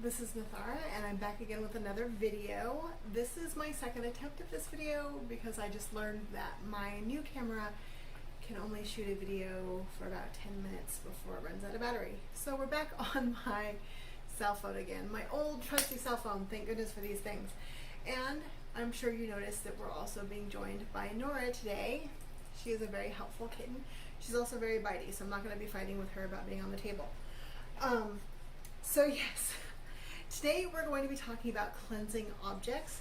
This is Nathara and I'm back again with another video. This is my second attempt at this video because I just learned that my new camera can only shoot a video for about 10 minutes before it runs out of battery. So we're back on my cell phone again, my old trusty cell phone, thank goodness for these things. And I'm sure you noticed that we're also being joined by Nora today. She is a very helpful kitten. She's also very bitey, so I'm not going to be fighting with her about being on the table. So yes. Today we're going to be talking about cleansing objects.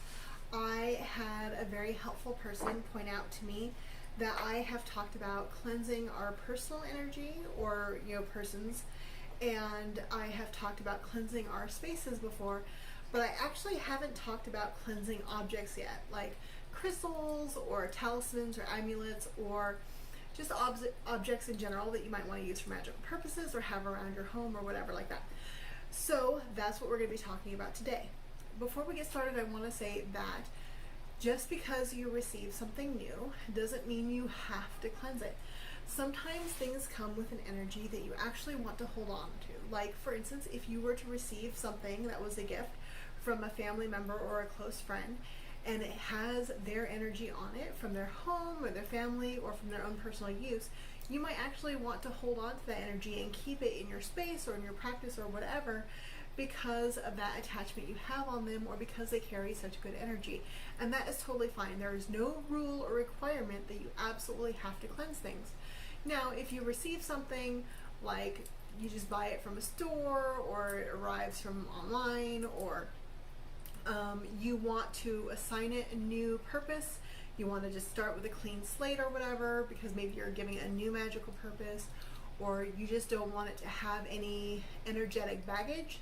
I had a very helpful person point out to me that I have talked about cleansing our personal energy or persons, and I have talked about cleansing our spaces before, but I actually haven't talked about cleansing objects yet, like crystals or talismans or amulets or just objects in general that you might want to use for magical purposes or have around your home or whatever like that. So that's what we're going to be talking about today. Before we get started, I want to say that just because you receive something new doesn't mean you have to cleanse it. Sometimes things come with an energy that you actually want to hold on to. Like, for instance, if you were to receive something that was a gift from a family member or a close friend, and it has their energy on it from their home or their family or from their own personal use, you might actually want to hold on to that energy and keep it in your space or in your practice or whatever because of that attachment you have on them or because they carry such good energy. And that is totally fine. There is no rule or requirement that you absolutely have to cleanse things. Now, if you receive something like you just buy it from a store or it arrives from online or you want to assign it a new purpose, you want to just start with a clean slate or whatever because maybe you're giving it a new magical purpose, or you just don't want it to have any energetic baggage,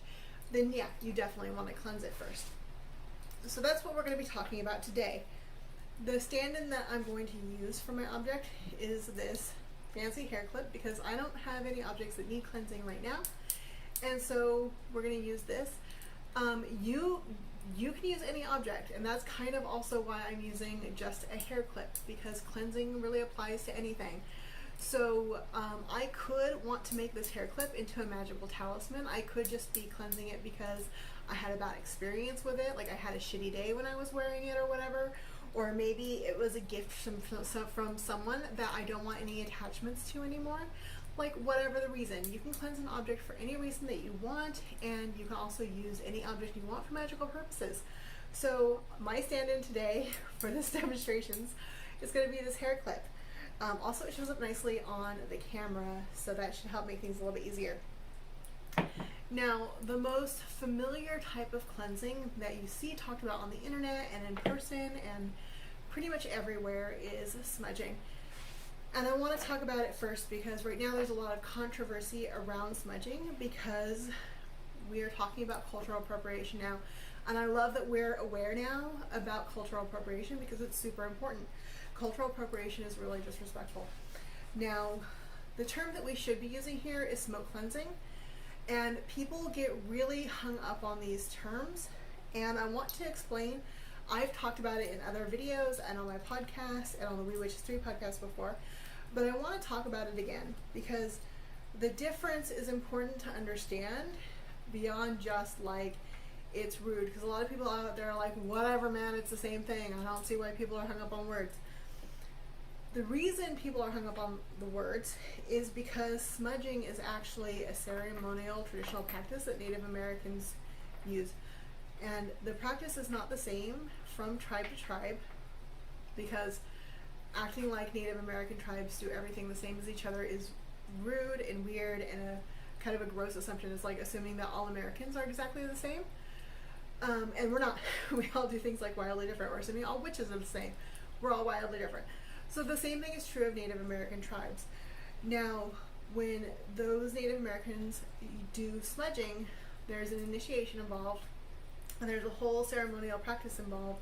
then yeah, you definitely want to cleanse it first. So that's what we're going to be talking about today. The stand-in that I'm going to use for my object is this fancy hair clip because I don't have any objects that need cleansing right now, and so we're going to use this. You can use any object, and that's kind of also why I'm using just a hair clip, because cleansing really applies to anything. So I could want to make this hair clip into a magical talisman. I could just be cleansing it because I had a bad experience with it, like I had a shitty day when I was wearing it or whatever, or maybe it was a gift from someone that I don't want any attachments to anymore. Like, whatever the reason, you can cleanse an object for any reason that you want, and you can also use any object you want for magical purposes. So my stand-in today for this demonstrations is going to be this hair clip. Also, it shows up nicely on the camera, so that should help make things a little bit easier. Now, the most familiar type of cleansing that you see talked about on the internet and in person and pretty much everywhere is smudging. And I want to talk about it first because right now there's a lot of controversy around smudging because we are talking about cultural appropriation now. And I love that we're aware now about cultural appropriation because it's super important. Cultural appropriation is really disrespectful. Now, the term that we should be using here is smoke cleansing. And people get really hung up on these terms. And I want to explain. I've talked about it in other videos and on my podcast and on the We Witches 3 podcast before, but I want to talk about it again because the difference is important to understand beyond just like it's rude, because a lot of people out there are like, whatever man, it's the same thing. I don't see why people are hung up on words. The reason people are hung up on the words is because smudging is actually a ceremonial traditional practice that Native Americans use. And the practice is not the same from tribe to tribe because acting like Native American tribes do everything the same as each other is rude and weird and a kind of a gross assumption. It's like assuming that all Americans are exactly the same. And we're not. We all do things like wildly different. Or assuming all witches are the same. We're all wildly different. So the same thing is true of Native American tribes. Now, when those Native Americans do smudging, there's an initiation involved. And there's a whole ceremonial practice involved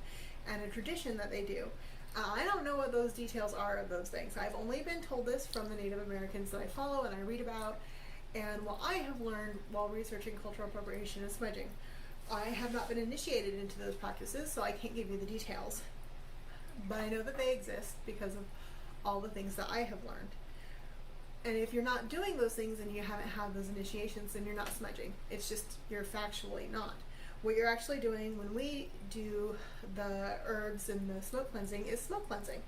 and a tradition that they do. I don't know what those details are of those things. I've only been told this from the Native Americans that I follow and I read about, and what I have learned while researching cultural appropriation and smudging. I have not been initiated into those practices, so I can't give you the details. But I know that they exist because of all the things that I have learned. And if you're not doing those things and you haven't had those initiations, then you're not smudging. It's just you're factually not. What you're actually doing when we do the herbs and the smoke cleansing is smoke cleansing.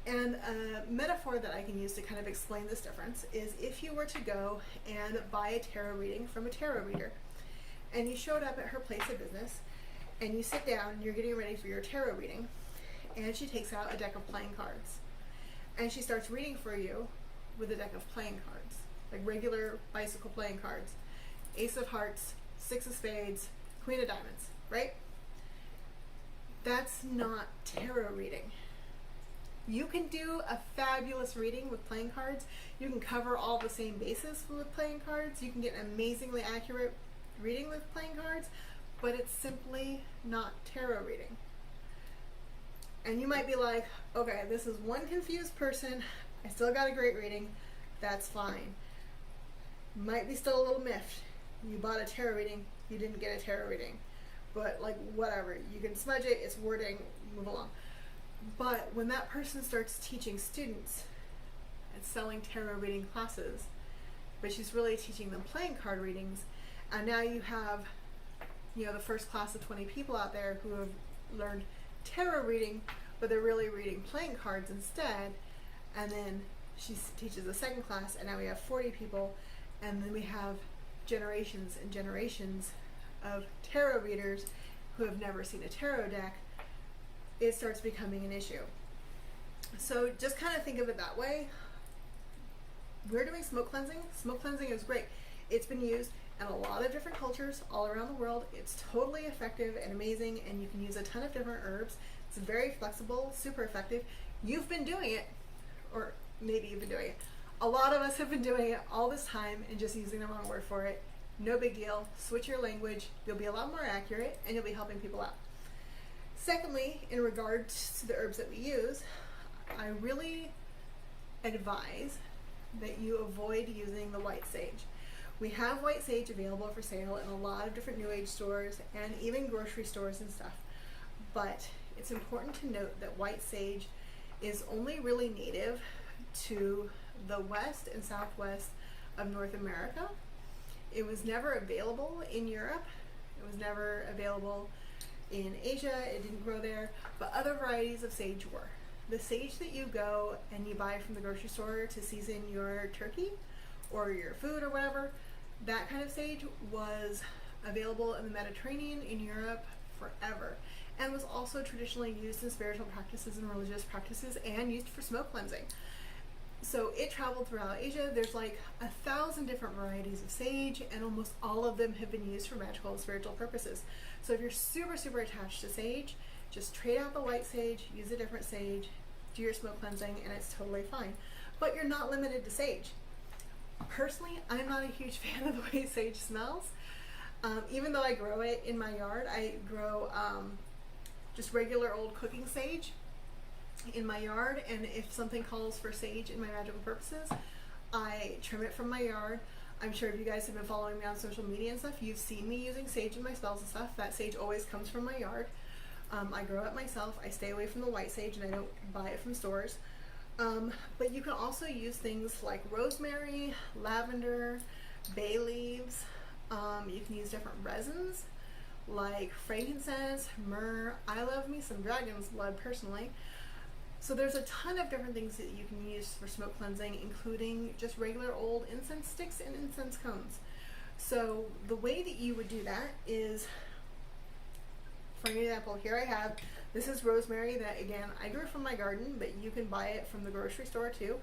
And a metaphor that I can use to kind of explain this difference is if you were to go and buy a tarot reading from a tarot reader, and you showed up at her place of business, and you sit down, and you're getting ready for your tarot reading, and she takes out a deck of playing cards, and she starts reading for you with a deck of playing cards, like regular bicycle playing cards. Ace of Hearts, Six of Spades, Queen of Diamonds, right? That's not tarot reading. You can do a fabulous reading with playing cards. You can cover all the same bases with playing cards. You can get an amazingly accurate reading with playing cards, but it's simply not tarot reading. And you might be like, okay, this is one confused person. I still got a great reading. That's fine. Might be still a little miffed. You bought a tarot reading. You didn't get a tarot reading. But like, whatever. You can smudge it. It's wording. Move along. But when that person starts teaching students and selling tarot reading classes, but she's really teaching them playing card readings, and now you have, you know, the first class of 20 people out there who have learned tarot reading, but they're really reading playing cards instead. And then she teaches a second class, and now we have 40 people, and then we have generations and generations of tarot readers who have never seen a tarot deck. It starts becoming an issue. So just kind of think of it that way. We're doing smoke cleansing. Smoke cleansing is great. It's been used in a lot of different cultures all around the world. It's totally effective and amazing, and you can use a ton of different herbs. It's very flexible, super effective. You've been doing it, or maybe you've been doing it. A lot of us have been doing it all this time and just using the wrong word for it. No big deal. Switch your language. You'll be a lot more accurate, and you'll be helping people out. Secondly, in regards to the herbs that we use, I really advise that you avoid using the white sage. We have white sage available for sale in a lot of different New Age stores and even grocery stores and stuff. But it's important to note that white sage is only really native to the west and southwest of North America. It was never available in Europe. It was never available in Asia. It didn't grow there, but other varieties of sage were. The sage that you go and you buy from the grocery store to season your turkey or your food or whatever, that kind of sage was available in the Mediterranean, in Europe, forever, and was also traditionally used in spiritual practices and religious practices and used for smoke cleansing. So it traveled throughout Asia. There's like 1,000 different varieties of sage, and almost all of them have been used for magical and spiritual purposes. So if you're super, super attached to sage, just trade out the white sage, use a different sage, do your smoke cleansing, and it's totally fine. But you're not limited to sage. Personally, I'm not a huge fan of the way sage smells. Even though I grow it in my yard, I grow just regular old cooking sage in my yard, and if something calls for sage in my magical purposes, I trim it from my yard. I'm sure if you guys have been following me on social media and stuff, you've seen me using sage in my spells and stuff. That sage always comes from my yard. I grow it myself. I stay away from the white sage, and I don't buy it from stores. But you can also use things like rosemary, lavender, bay leaves. You can use different resins like frankincense, myrrh. I love me some dragon's blood personally. So there's a ton of different things that you can use for smoke cleansing, including just regular old incense sticks and incense cones. So the way that you would do that is, for an example, here I have, this is rosemary that, again, I grew from my garden, but you can buy it from the grocery store too.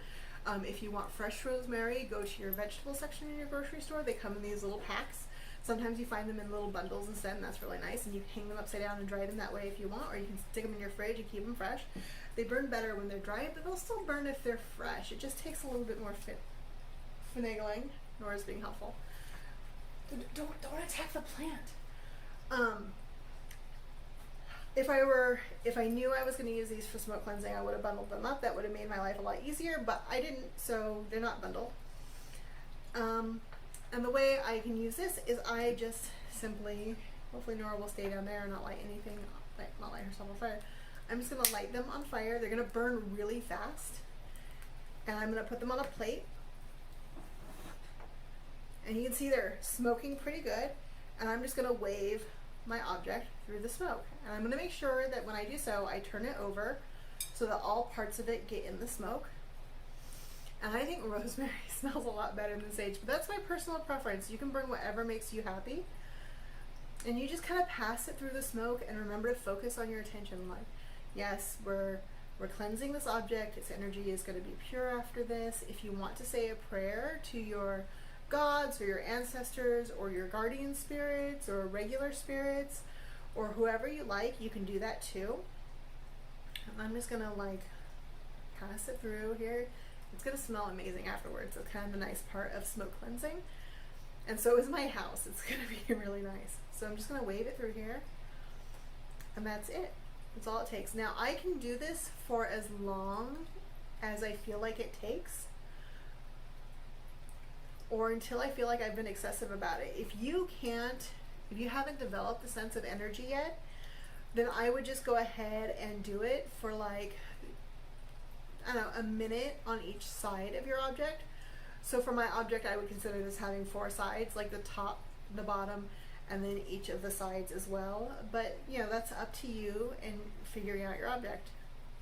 If you want fresh rosemary, go to your vegetable section in your grocery store. They come in these little packs. Sometimes you find them in little bundles instead, and that's really nice, and you can hang them upside down and dry them that way if you want, or you can stick them in your fridge and keep them fresh. They burn better when they're dry, but they'll still burn if they're fresh. It just takes a little bit more finagling, nor is being helpful. Don't attack the plant. If I knew I was going to use these for smoke cleansing, I would have bundled them up. That would have made my life a lot easier, but I didn't, so they're not bundled. And the way I can use this is I just simply, hopefully Nora will stay down there and not light anything, not light herself on fire. I'm just going to light them on fire. They're going to burn really fast. And I'm going to put them on a plate. And you can see they're smoking pretty good. And I'm just gonna wave my object through the smoke. And I'm gonna make sure that when I do so, I turn it over so that all parts of it get in the smoke. And I think rosemary smells a lot better than sage, but that's my personal preference. You can bring whatever makes you happy. And you just kind of pass it through the smoke and remember to focus on your attention. Like, yes, we're cleansing this object. Its energy is going to be pure after this. If you want to say a prayer to your gods or your ancestors or your guardian spirits or regular spirits or whoever you like, you can do that too. And I'm just going to like pass it through here. It's going to smell amazing afterwards. It's kind of the nice part of smoke cleansing. And so is my house. It's going to be really nice. So I'm just going to wave it through here. And that's it. That's all it takes. Now I can do this for as long as I feel like it takes, or until I feel like I've been excessive about it. If you haven't developed the sense of energy yet, then I would just go ahead and do it for like, I don't know, a minute on each side of your object. So for my object, I would consider this having 4 sides, like the top, the bottom, and then each of the sides as well. But you know, that's up to you and figuring out your object.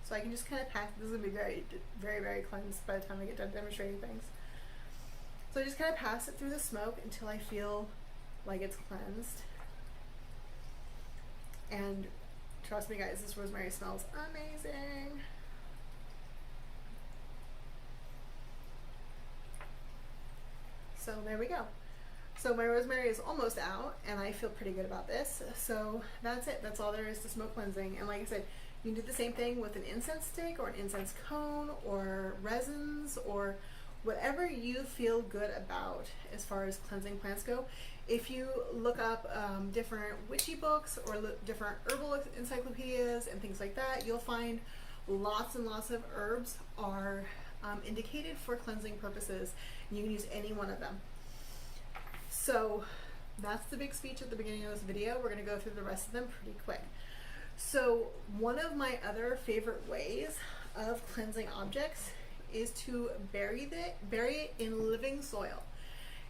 So I can just kind of pass. This is gonna be very, very, very cleansed by the time I get done demonstrating things. So I just kind of pass it through the smoke until I feel like it's cleansed. And trust me guys, this rosemary smells amazing. So there we go. So my rosemary is almost out and I feel pretty good about this. So that's it. That's all there is to smoke cleansing. And like I said, you can do the same thing with an incense stick or an incense cone or resins or whatever you feel good about as far as cleansing plants go. If you look up different witchy books or different herbal encyclopedias and things like that, you'll find lots and lots of herbs are indicated for cleansing purposes. You can use any one of them. So that's the big speech at the beginning of this video. We're going to go through the rest of them pretty quick. So one of my other favorite ways of cleansing objects is to bury it in living soil.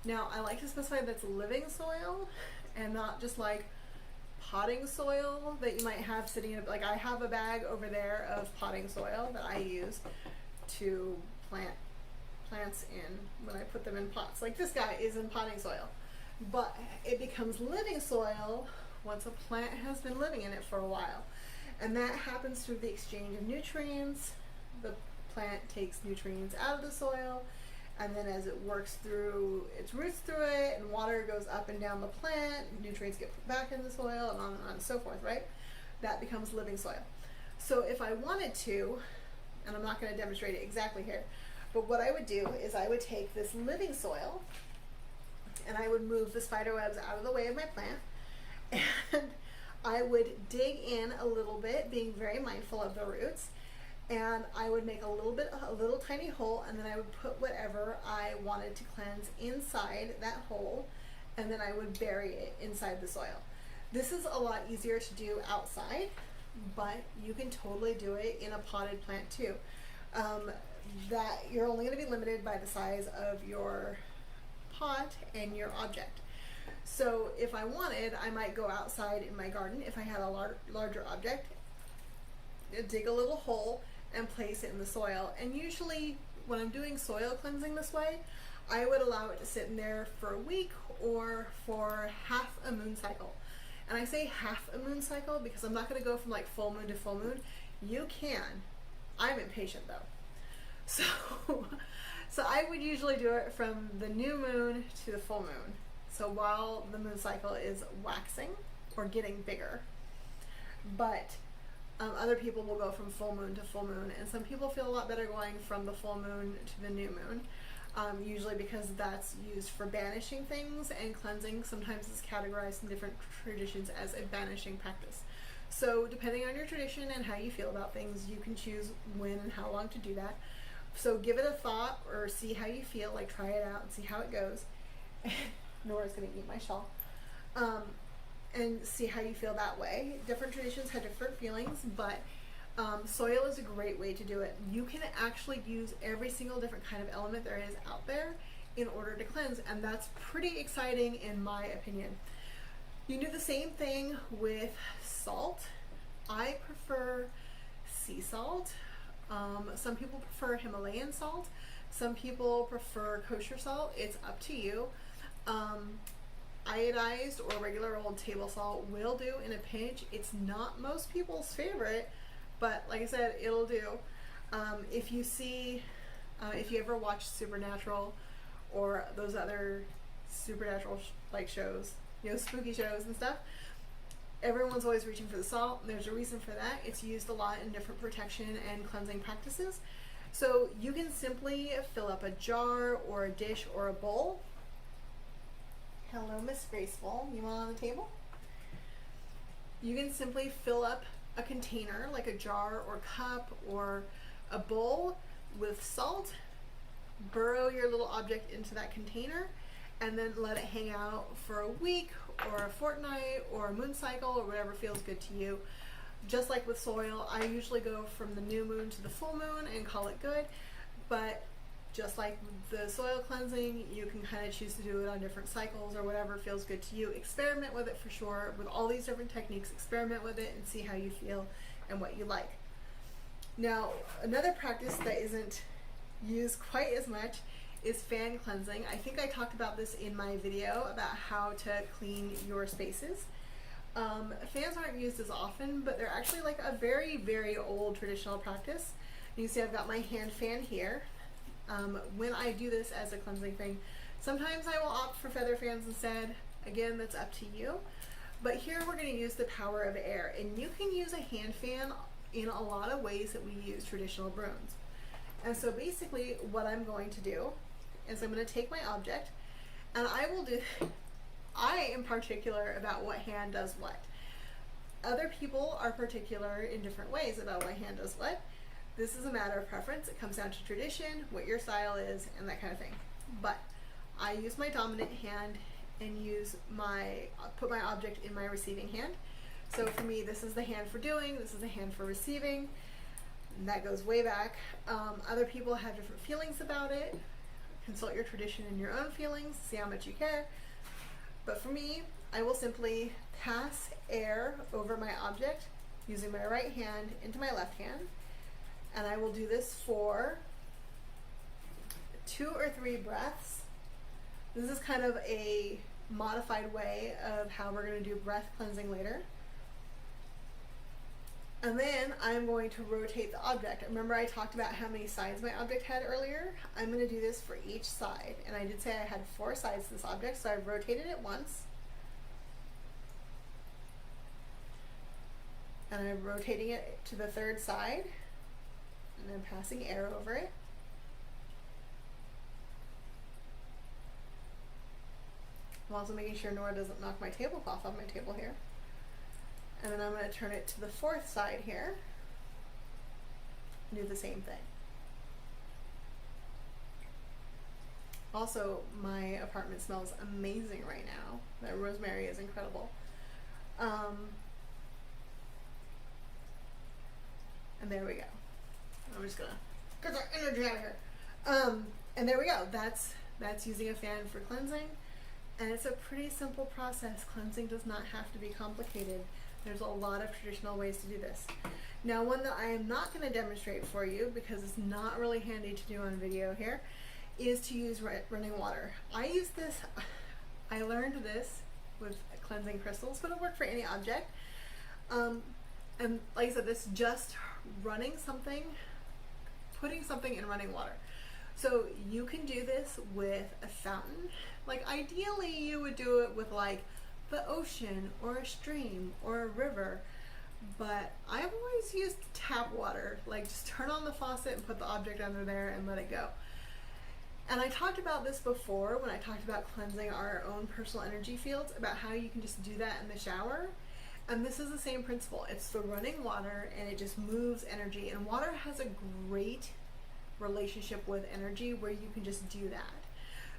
Now I like to specify that's living soil and not just like potting soil that you might have sitting in, like I have a bag over there of potting soil that I use to plant plants in when I put them in pots. Like this guy is in potting soil, but it becomes living soil once a plant has been living in it for a while. And that happens through the exchange of nutrients. The plant takes nutrients out of the soil, and then as it works through its roots through it and water goes up and down the plant, nutrients get put back in the soil and on and so forth, right? That becomes living soil. So if I wanted to, and I'm not going to demonstrate it exactly here, but what I would do is I would take this living soil and I would move the spider webs out of the way of my plant, and I would dig in a little bit, being very mindful of the roots, and I would make a little tiny hole, and then I would put whatever I wanted to cleanse inside that hole, and then I would bury it inside the soil. This is a lot easier to do outside, but you can totally do it in a potted plant too. That you're only going to be limited by the size of your pot and your object. So if I wanted, I might go outside in my garden if I had a larger object, dig a little hole and place it in the soil. And usually when I'm doing soil cleansing this way, I would allow it to sit in there for a week or for half a moon cycle. And I say half a moon cycle because I'm not going to go from like full moon to full moon. You can. I'm impatient though. So I would usually do it from the new moon to the full moon. So while the moon cycle is waxing or getting bigger. But other people will go from full moon to full moon, and some people feel a lot better going from the full moon to the new moon, usually because that's used for banishing things, and cleansing sometimes is categorized in different traditions as a banishing practice. So depending on your tradition and how you feel about things, you can choose when and how long to do that. So give it a thought or see how you feel, like try it out and see how it goes. Nora's gonna eat my shawl. And see how you feel that way. Different traditions have different feelings, but soil is a great way to do it. You can actually use every single different kind of element there is out there in order to cleanse, and that's pretty exciting in my opinion. You can do the same thing with salt. I prefer sea salt. Some people prefer Himalayan salt. Some people prefer kosher salt. It's up to you. Iodized or regular old table salt will do in a pinch. It's not most people's favorite, but like I said, it'll do. If you see, if you ever watch Supernatural or those other supernatural like shows, you know, spooky shows and stuff, everyone's always reaching for the salt, and there's a reason for that. It's used a lot in different protection and cleansing practices. So you can simply fill up a jar or a dish or a bowl. Hello, Miss Graceful. You want on the table? You can simply fill up a container, like a jar or cup or a bowl, with salt, burrow your little object into that container, and then let it hang out for a week or a fortnight or a moon cycle or whatever feels good to you. Just like with soil, I usually go from the new moon to the full moon and call it good, but just like the soil cleansing, you can kind of choose to do it on different cycles or whatever feels good to you. Experiment with it for sure. With all these different techniques, experiment with it and see how you feel and what you like. Now, another practice that isn't used quite as much is fan cleansing. I think I talked about this in my video about how to clean your spaces. Fans aren't used as often, but they're actually like a very, very old traditional practice. You can see I've got my hand fan here. When I do this as a cleansing thing, sometimes I will opt for feather fans instead. Again, that's up to you. But here we're going to use the power of air, and you can use a hand fan in a lot of ways that we use traditional brooms. And so basically what I'm going to do is I'm going to take my object, and I am particular about what hand does what. Other people are particular in different ways about what hand does what. This is a matter of preference. It comes down to tradition, what your style is, and that kind of thing. But I use my dominant hand and put my object in my receiving hand. So for me, this is the hand for doing, this is the hand for receiving, and that goes way back. Other people have different feelings about it. Consult your tradition and your own feelings, see how much you care. But for me, I will simply pass air over my object using my right hand into my left hand. And I will do this for 2 or 3 breaths. This is kind of a modified way of how we're going to do breath cleansing later. And then I'm going to rotate the object. Remember I talked about how many sides my object had earlier? I'm going to do this for each side. And I did say I had 4 sides to this object, so I've rotated it once. And I'm rotating it to the 3rd side. And then passing air over it. I'm also making sure Nora doesn't knock my tablecloth off my table here. And then I'm going to turn it to the 4th side here and do the same thing. Also, my apartment smells amazing right now. That rosemary is incredible. And there we go. I'm just gonna get that energy out of here. And there we go. That's using a fan for cleansing. And it's a pretty simple process. Cleansing does not have to be complicated. There's a lot of traditional ways to do this. Now, one that I am not going to demonstrate for you because it's not really handy to do on video here is to use running water. I learned this with cleansing crystals, but it'll work for any object. And like I said, this just putting something in running water. So you can do this with a fountain. Like ideally you would do it with like the ocean or a stream or a river, but I've always used tap water. Like just turn on the faucet and put the object under there and let it go. And I talked about this before when I talked about cleansing our own personal energy fields, about how you can just do that in the shower. And this is the same principle. It's the running water and it just moves energy. And water has a great relationship with energy where you can just do that.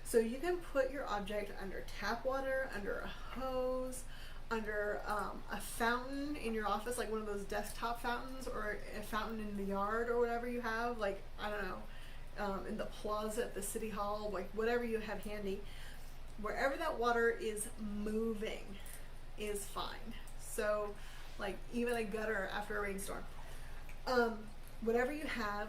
So you can put your object under tap water, under a hose, under a fountain in your office, like one of those desktop fountains, or a fountain in the yard or whatever you have. Like, I don't know, in the plaza at the city hall, like whatever you have handy, wherever that water is moving is fine. So like even a gutter after a rainstorm, whatever you have,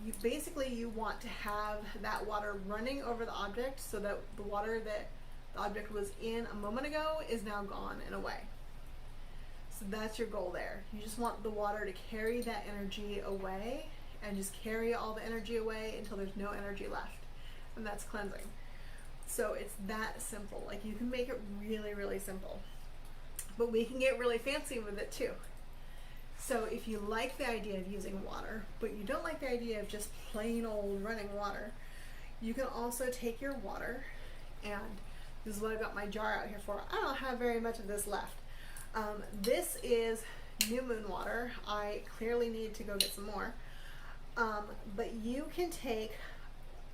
you want to have that water running over the object so that the water that the object was in a moment ago is now gone and away. So that's your goal there. You just want the water to carry that energy away, and just carry all the energy away until there's no energy left. And that's cleansing. So it's that simple. Like you can make it really, really simple. But we can get really fancy with it too. So if you like the idea of using water, but you don't like the idea of just plain old running water, you can also take your water, and this is what I've got my jar out here for. I don't have very much of this left. This is new moon water. I clearly need to go get some more. But you can take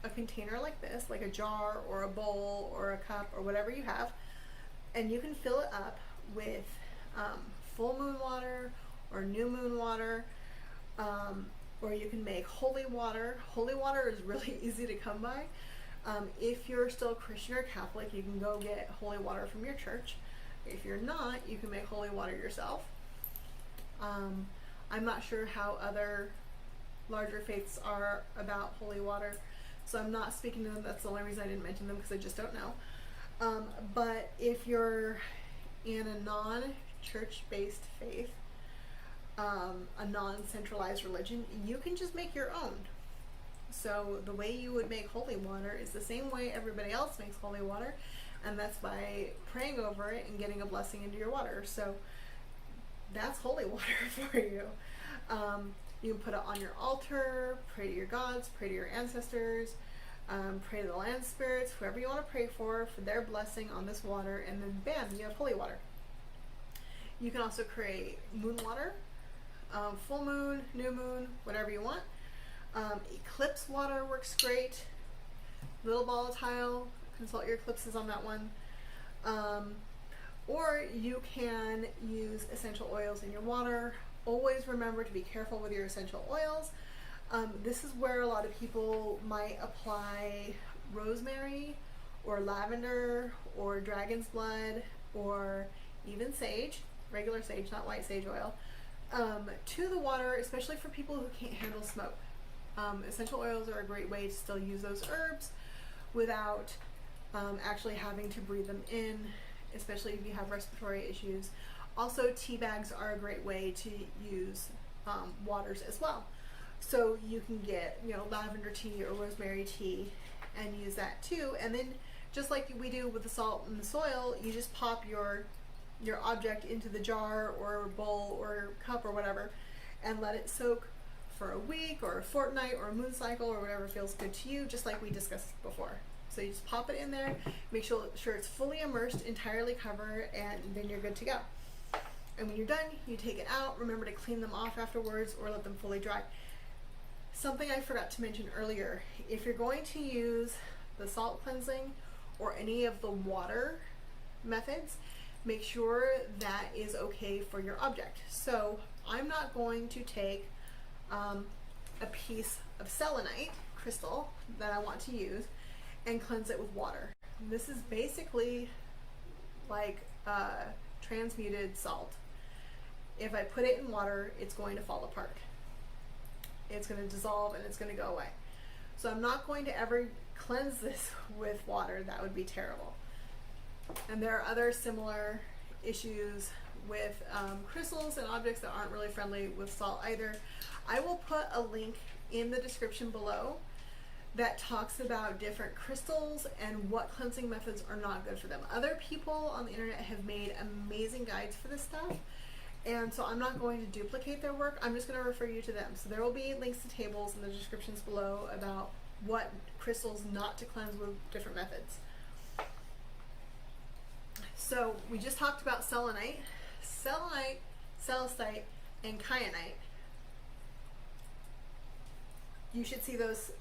a container like this, like a jar or a bowl or a cup or whatever you have, and you can fill it up with full moon water or new moon water, or you can make holy water. Holy water is really easy to come by. If you're still Christian or Catholic, you can go get holy water from your church. If you're not, you can make holy water yourself. I'm not sure how other larger faiths are about holy water, so I'm not speaking to them. That's the only reason I didn't mention them, because I just don't know. But if you're in a non-church-based faith, a non-centralized religion, you can just make your own. So the way you would make holy water is the same way everybody else makes holy water, and that's by praying over it and getting a blessing into your water. So that's holy water for you. You can put it on your altar, pray to your gods, pray to your ancestors, pray to the land spirits, whoever you want to pray for their blessing on this water, and then bam, you have holy water. You can also create moon water, full moon, new moon, whatever you want. Eclipse water works great. Little volatile, consult your eclipses on that one. Or you can use essential oils in your water. Always remember to be careful with your essential oils. This is where a lot of people might apply rosemary or lavender or dragon's blood or even sage, regular sage, not white sage oil, to the water, especially for people who can't handle smoke. Essential oils are a great way to still use those herbs without actually having to breathe them in, especially if you have respiratory issues. Also, tea bags are a great way to use waters as well. So you can get, lavender tea or rosemary tea and use that too. And then just like we do with the salt and the soil, you just pop your object into the jar or bowl or cup or whatever and let it soak for a week or a fortnight or a moon cycle or whatever feels good to you, just like we discussed before. So you just pop it in there, make sure it's fully immersed, entirely covered, and then you're good to go. And when you're done, you take it out. Remember to clean them off afterwards or let them fully dry. Something I forgot to mention earlier, if you're going to use the salt cleansing or any of the water methods, make sure that is okay for your object. So I'm not going to take a piece of selenite crystal that I want to use and cleanse it with water. This is basically like transmuted salt. If I put it in water, it's going to fall apart. It's going to dissolve and it's going to go away. So I'm not going to ever cleanse this with water. That would be terrible. And there are other similar issues with crystals and objects that aren't really friendly with salt either. I will put a link in the description below that talks about different crystals and what cleansing methods are not good for them. Other people on the internet have made amazing guides for this stuff, and so I'm not going to duplicate their work. I'm just going to refer you to them. So there will be links to tables in the descriptions below about what crystals not to cleanse with different methods. So we just talked about selenite, celestite, and kyanite. You should see those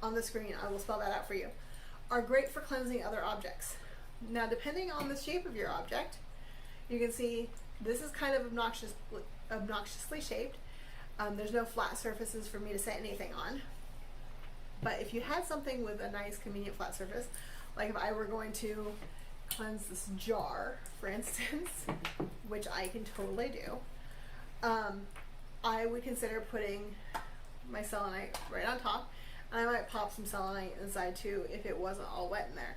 on the screen. I will spell that out for you. Are great for cleansing other objects. Now, depending on the shape of your object, you can see this is kind of obnoxiously shaped. There's no flat surfaces for me to set anything on. But if you had something with a nice convenient flat surface, like if I were going to cleanse this jar, for instance, which I can totally do, I would consider putting my selenite right on top, and I might pop some selenite inside too if it wasn't all wet in there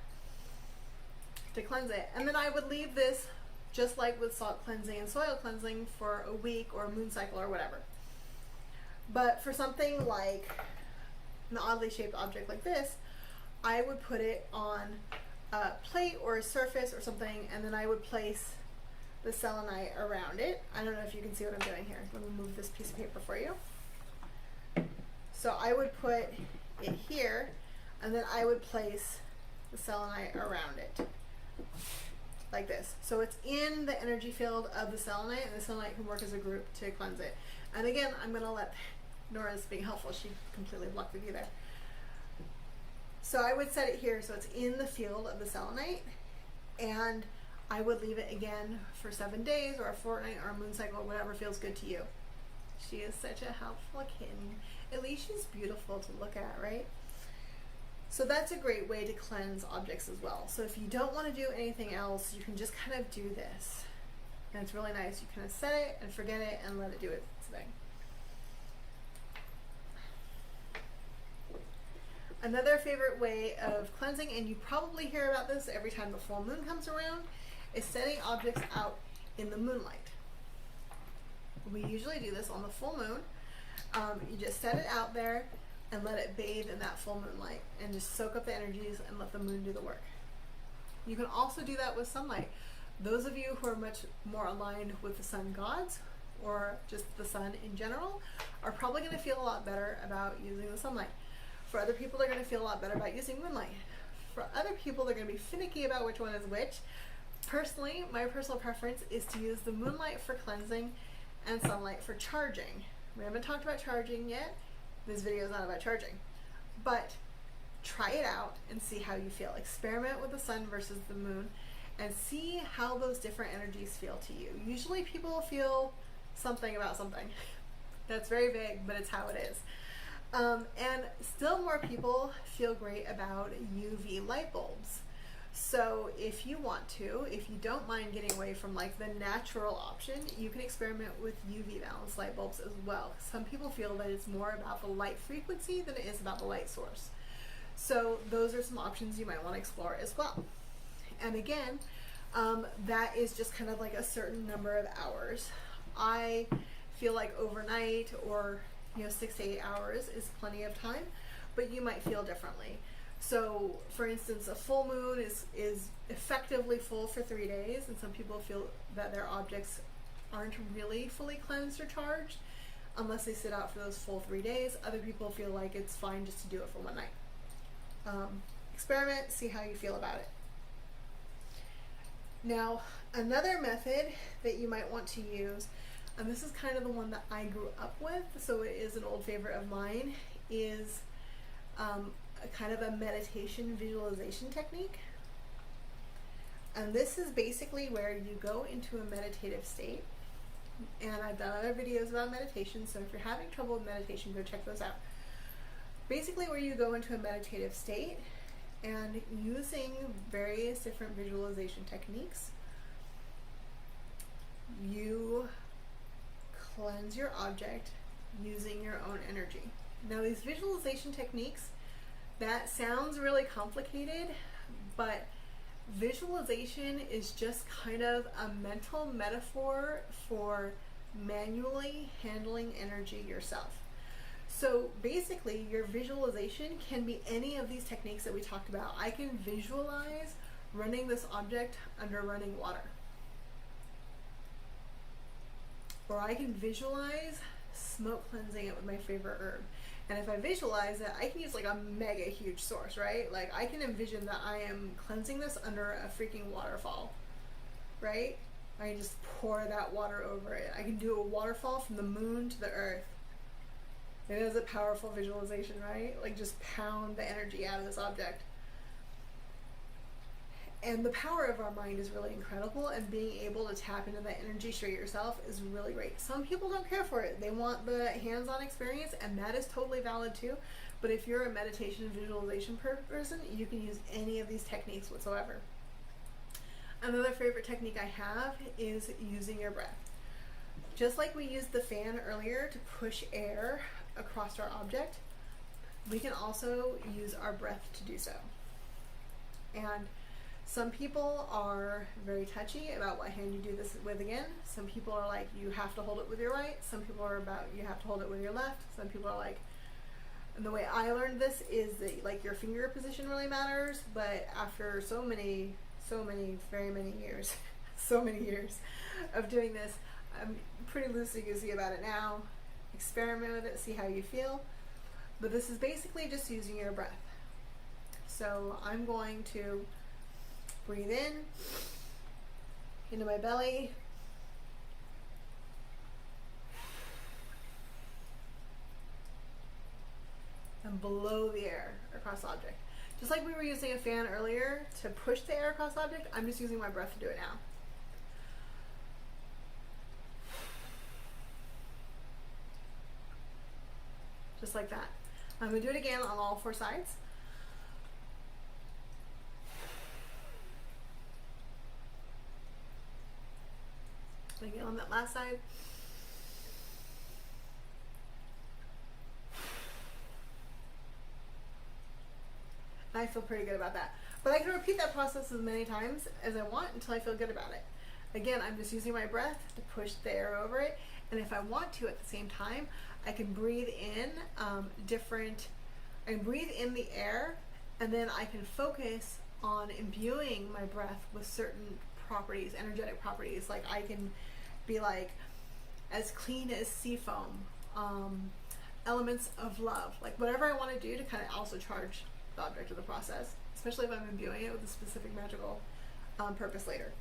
to cleanse it. And then I would leave this, just like with salt cleansing and soil cleansing, for a week or a moon cycle or whatever. But for something like an oddly shaped object like this, I would put it on a plate or a surface or something, and then I would place the selenite around it. I don't know if you can see what I'm doing here. Let me move this piece of paper for you. So I would put it here, and then I would place the selenite around it, like this. So it's in the energy field of the selenite, and the selenite can work as a group to cleanse it. And again, I'm going to let Nora's being helpful. She completely blocked the view there. So I would set it here so it's in the field of the selenite, and I would leave it again for 7 days or a fortnight or a moon cycle, or whatever feels good to you. She is such a helpful kitten. At least she's beautiful to look at, right? So that's a great way to cleanse objects as well. So if you don't want to do anything else, you can just kind of do this. And it's really nice. You kind of set it and forget it and let it do its thing. Another favorite way of cleansing, and you probably hear about this every time the full moon comes around, is setting objects out in the moonlight. We usually do this on the full moon. You just set it out there and let it bathe in that full moonlight and just soak up the energies and let the moon do the work. You can also do that with sunlight. Those of you who are much more aligned with the sun gods, or just the sun in general, are probably going to feel a lot better about using the sunlight. For other people, they're going to feel a lot better about using moonlight. For other people, they're going to be finicky about which one is which. Personally, my personal preference is to use the moonlight for cleansing and sunlight for charging. We haven't talked about charging yet. This video is not about charging. But try it out and see how you feel. Experiment with the sun versus the moon and see how those different energies feel to you. Usually people feel something about something. That's very vague, but it's how it is. And still more people feel great about UV light bulbs. So if you want to, if you don't mind getting away from like the natural option, you can experiment with UV balanced light bulbs as well. Some people feel that it's more about the light frequency than it is about the light source. So those are some options you might want to explore as well. And again, that is just kind of like a certain number of hours. I feel like overnight, or 6 to 8 hours is plenty of time, but you might feel differently. So for instance, a full moon is effectively full for 3 days, and some people feel that their objects aren't really fully cleansed or charged unless they sit out for those full 3 days. Other people feel like it's fine just to do it for one night. Experiment, see how you feel about it. Now, another method that you might want to use, and this is kind of the one that I grew up with, so it is an old favorite of mine, is a kind of a meditation visualization technique. And this is basically where you go into a meditative state. And I've done other videos about meditation, so if you're having trouble with meditation, go check those out. Basically where you go into a meditative state and using various different visualization techniques, you cleanse your object using your own energy. Now these visualization techniques, that sounds really complicated, but visualization is just kind of a mental metaphor for manually handling energy yourself. So basically your visualization can be any of these techniques that we talked about. I can visualize running this object under running water. Or I can visualize smoke cleansing it with my favorite herb. And if I visualize it, I can use like a mega huge source, right? Like I can envision that I am cleansing this under a freaking waterfall, right? I can just pour that water over it. I can do a waterfall from the moon to the earth. It is a powerful visualization, right? Like just pound the energy out of this object. And the power of our mind is really incredible, and being able to tap into that energy straight yourself is really great. Some people don't care for it. They want the hands-on experience, and that is totally valid too. But if you're a meditation and visualization person, you can use any of these techniques whatsoever. Another favorite technique I have is using your breath. Just like we used the fan earlier to push air across our object, we can also use our breath to do so. And some people are very touchy about what hand you do this with again. Some people are like, you have to hold it with your right. Some people are about, you have to hold it with your left. Some people are like, and the way I learned this is that like your finger position really matters, but after very many years, so many years of doing this, I'm pretty loosey-goosey about it now. Experiment with it, see how you feel. But this is basically just using your breath. So I'm going to breathe in into my belly. And blow the air across the object. Just like we were using a fan earlier to push the air across the object, I'm just using my breath to do it now. Just like that. I'm going to do it again on all four sides. Again on that last side. I feel pretty good about that. But I can repeat that process as many times as I want until I feel good about it. Again, I'm just using my breath to push the air over it. And if I want to at the same time, I can breathe in I can breathe in the air, and then I can focus on imbuing my breath with certain properties, energetic properties. Like I can be like, as clean as sea foam, elements of love, like whatever I want to do to kind of also charge the object of the process, especially if I'm imbuing it with a specific magical purpose later.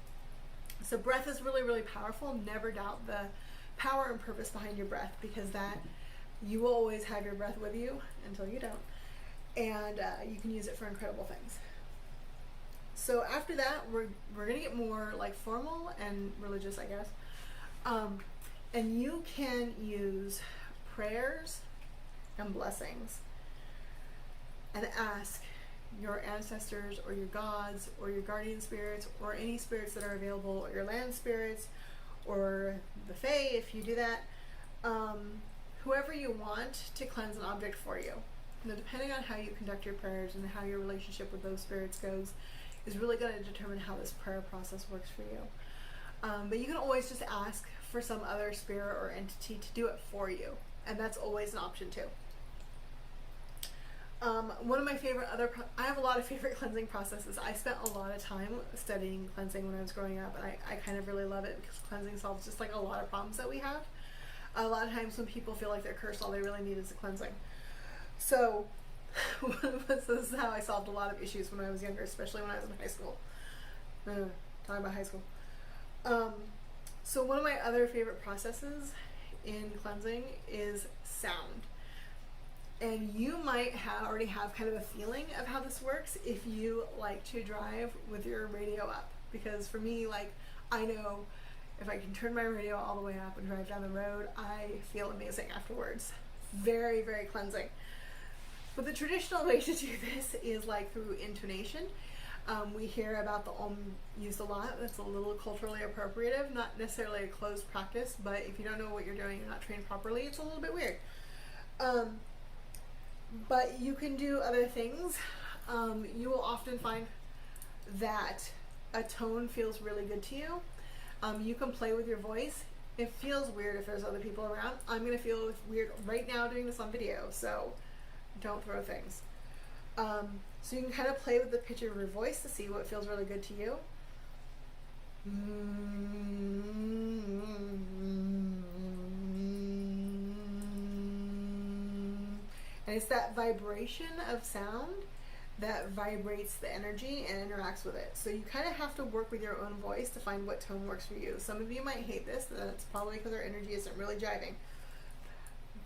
So breath is really, really powerful. Never doubt the power and purpose behind your breath, because that you will always have your breath with you until you don't, and you can use it for incredible things. So after that, we're gonna get more like formal and religious, I guess. And you can use prayers and blessings and ask your ancestors or your gods or your guardian spirits or any spirits that are available, or your land spirits or the Fae if you do that, whoever you want to cleanse an object for you. Now, depending on how you conduct your prayers and how your relationship with those spirits goes is really going to determine how this prayer process works for you. But you can always just ask for some other spirit or entity to do it for you, and that's always an option too. One of my favorite I have a lot of favorite cleansing processes. I spent a lot of time studying cleansing when I was growing up, and I kind of really love it because cleansing solves just like a lot of problems that we have. A lot of times when people feel like they're cursed, all they really need is a cleansing. So this is how I solved a lot of issues when I was younger, especially when I was in high school. Talking about high school. So one of my other favorite processes in cleansing is sound. And you might already have kind of a feeling of how this works if you like to drive with your radio up. Because for me, like, I know if I can turn my radio all the way up and drive down the road, I feel amazing afterwards. Very, very cleansing. But the traditional way to do this is like through intonation. We hear about the Om used a lot. That's a little culturally appropriative, not necessarily a closed practice, but if you don't know what you're doing, you're not trained properly, it's a little bit weird. But you can do other things. You will often find that a tone feels really good to you. You can play with your voice. It feels weird if there's other people around. I'm going to feel weird right now doing this on video, so don't throw things. So you can kind of play with the pitch of your voice to see what feels really good to you. And it's that vibration of sound that vibrates the energy and interacts with it. So you kind of have to work with your own voice to find what tone works for you. Some of you might hate this, and that's probably because our energy isn't really jiving.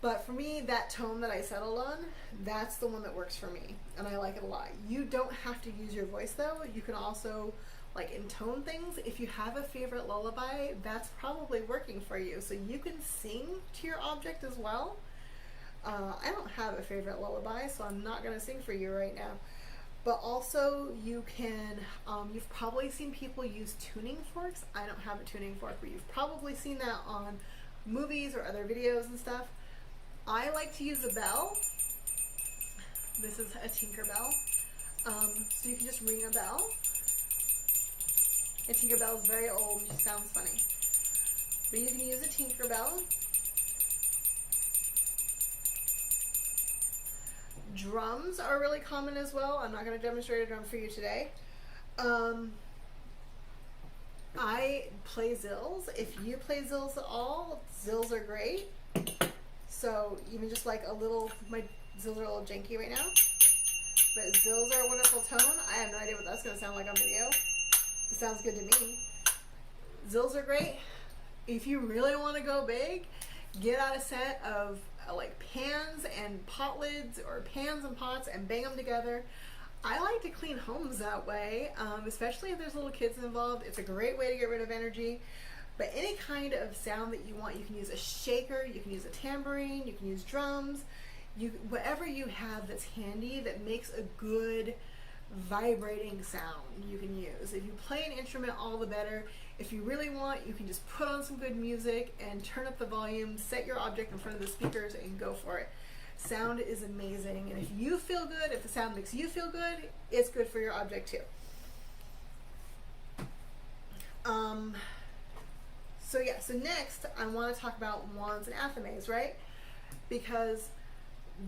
But for me, that tone that I settled on, that's the one that works for me, and I like it a lot. You don't have to use your voice though. You can also like intone things. If you have a favorite lullaby, that's probably working for you. So you can sing to your object as well. I don't have a favorite lullaby, so I'm not going to sing for you right now. But also you can, you've probably seen people use tuning forks. I don't have a tuning fork, but you've probably seen that on movies or other videos and stuff. I like to use a bell. This is a Tinkerbell. So you can just ring a bell. And Tinkerbell is very old and she sounds funny. But you can use a Tinkerbell. Drums are really common as well. I'm not going to demonstrate a drum for you today. I play zills. If you play zills at all, zills are great. So even just like a little, my zills are a little janky right now. But zills are a wonderful tone. I have no idea what that's going to sound like on video. It sounds good to me. Zills are great. If you really want to go big, get out a set of like pans and pot lids, or pans and pots, and bang them together. I like to clean homes that way, especially if there's little kids involved. It's a great way to get rid of energy. But any kind of sound that you want, you can use a shaker, you can use a tambourine, you can use drums, whatever you have that's handy that makes a good vibrating sound you can use. If you play an instrument, all the better. If you really want, you can just put on some good music and turn up the volume, set your object in front of the speakers, and go for it. Sound is amazing, and if you feel good, if the sound makes you feel good, it's good for your object too. So next I want to talk about wands and athames, right? Because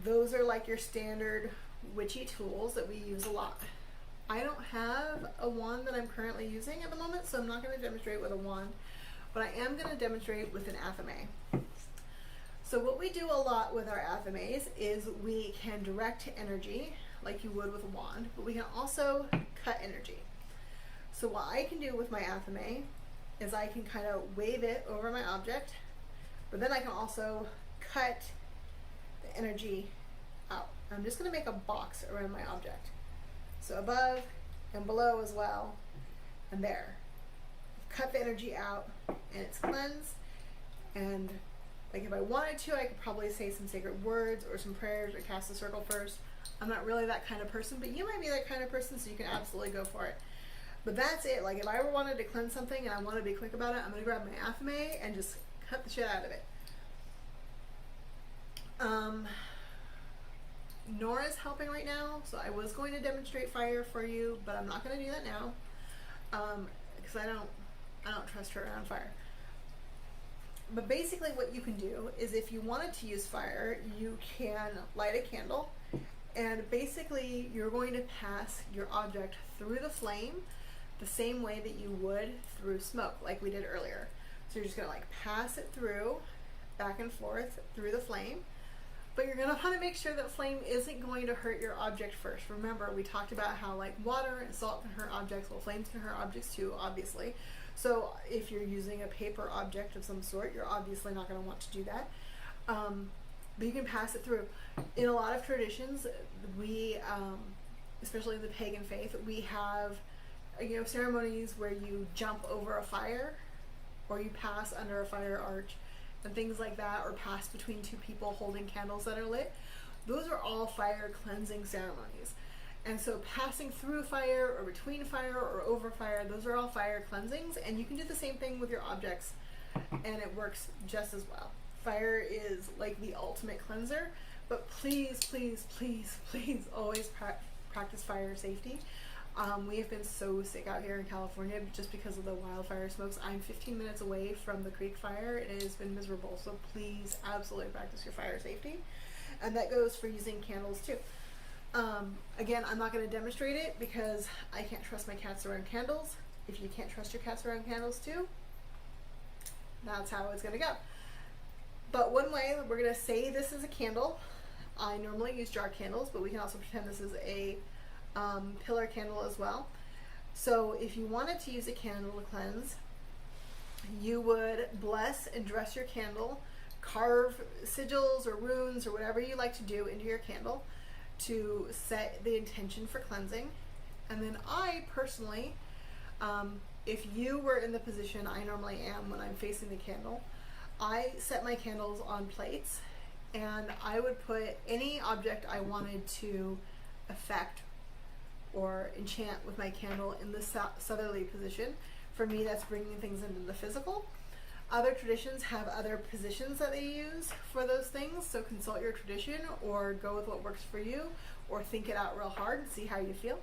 those are like your standard witchy tools that we use a lot. I don't have a wand that I'm currently using at the moment, so I'm not going to demonstrate with a wand, but I am going to demonstrate with an athame. So what we do a lot with our athames is we can direct energy like you would with a wand, but we can also cut energy. So what I can do with my athame is I can kind of wave it over my object, but then I can also cut the energy out. I'm just going to make a box around my object. So above and below as well, and there. Cut the energy out, and it's cleansed. And like if I wanted to, I could probably say some sacred words or some prayers or cast a circle first. I'm not really that kind of person, but you might be that kind of person, so you can absolutely go for it. But that's it. Like if I ever wanted to cleanse something and I wanted to be quick about it, I'm going to grab my athame and just cut the shit out of it. Nora's helping right now, so I was going to demonstrate fire for you, but I'm not going to do that now, because I don't trust her around fire. But basically what you can do is, if you wanted to use fire, you can light a candle, and basically you're going to pass your object through the flame the same way that you would through smoke, like we did earlier. So you're just going to like pass it through, back and forth through the flame. But you're going to want to make sure that flame isn't going to hurt your object first. Remember, we talked about how like water and salt can hurt objects. Well, flames can hurt objects too, obviously. So if you're using a paper object of some sort, you're obviously not going to want to do that. But you can pass it through. In a lot of traditions, we, especially in the pagan faith, we have ceremonies where you jump over a fire, or you pass under a fire arch, and things like that, or pass between two people holding candles that are lit. Those are all fire cleansing ceremonies. And so passing through fire, or between fire, or over fire, those are all fire cleansings, and you can do the same thing with your objects, and it works just as well. Fire is like the ultimate cleanser, but please, please, please, please always practice fire safety. We have been so sick out here in California just because of the wildfire smokes. I'm 15 minutes away from the creek fire, and it has been miserable. So please absolutely practice your fire safety. And that goes for using candles too. Again, I'm not going to demonstrate it because I can't trust my cats around candles. If you can't trust your cats around candles too, that's how it's going to go. But one way, we're going to say this is a candle. I normally use jar candles, but we can also pretend this is a pillar candle as well. So if you wanted to use a candle to cleanse, you would bless and dress your candle, carve sigils or runes or whatever you like to do into your candle to set the intention for cleansing. And then I personally, if you were in the position I normally am when I'm facing the candle, I set my candles on plates, and I would put any object I wanted to affect or enchant with my candle in the southerly position. For me, that's bringing things into the physical. Other traditions have other positions that they use for those things, so consult your tradition or go with what works for you, or think it out real hard and see how you feel.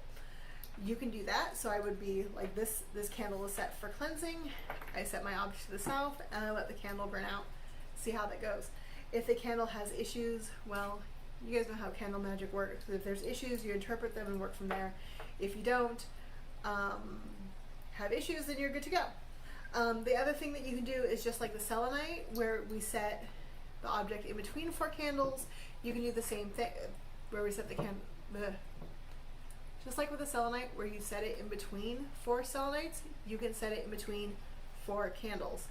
You can do that. So I would be like this candle is set for cleansing. I set my object to the south and I let the candle burn out. See how that goes. If the candle has issues, well, you guys know how candle magic works. If there's issues, you interpret them and work from there. If you don't have issues, then you're good to go. The other thing that you can do is just like the selenite, where we set the object in between 4 candles. You can do the same thing where we set the just like with the selenite, where you set it in between 4 selenites, you can set it in between 4 candles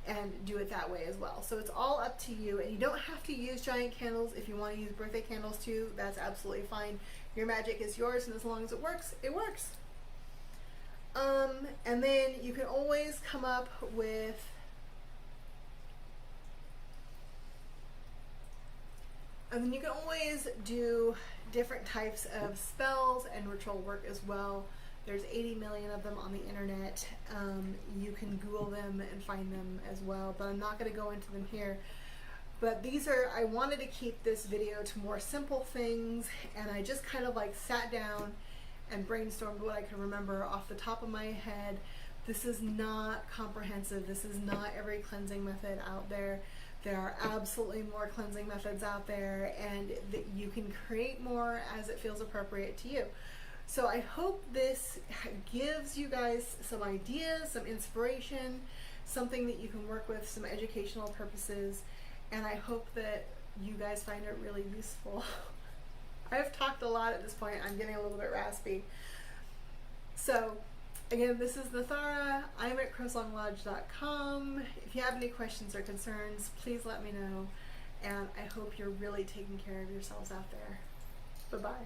and do it that way as well. So it's all up to you, and you don't have to use giant candles. If you want to use birthday candles too, that's absolutely fine. Your magic is yours, and as long as it works, it works. And then you can always come up with do different types of spells and ritual work as well. There's 80 million of them on the internet. You can Google them and find them as well, but I'm not going to go into them here. But these are, I wanted to keep this video to more simple things, and I just kind of like sat down and brainstormed what I could remember off the top of my head. This is not comprehensive. This is not every cleansing method out there. There are absolutely more cleansing methods out there, and that you can create more as it feels appropriate to you. So I hope this gives you guys some ideas, some inspiration, something that you can work with, some educational purposes, and I hope that you guys find it really useful. I've talked a lot at this point. I'm getting a little bit raspy. So again, this is Nathara. I'm at CrowSongLodge.com. If you have any questions or concerns, please let me know. And I hope you're really taking care of yourselves out there. Bye-bye.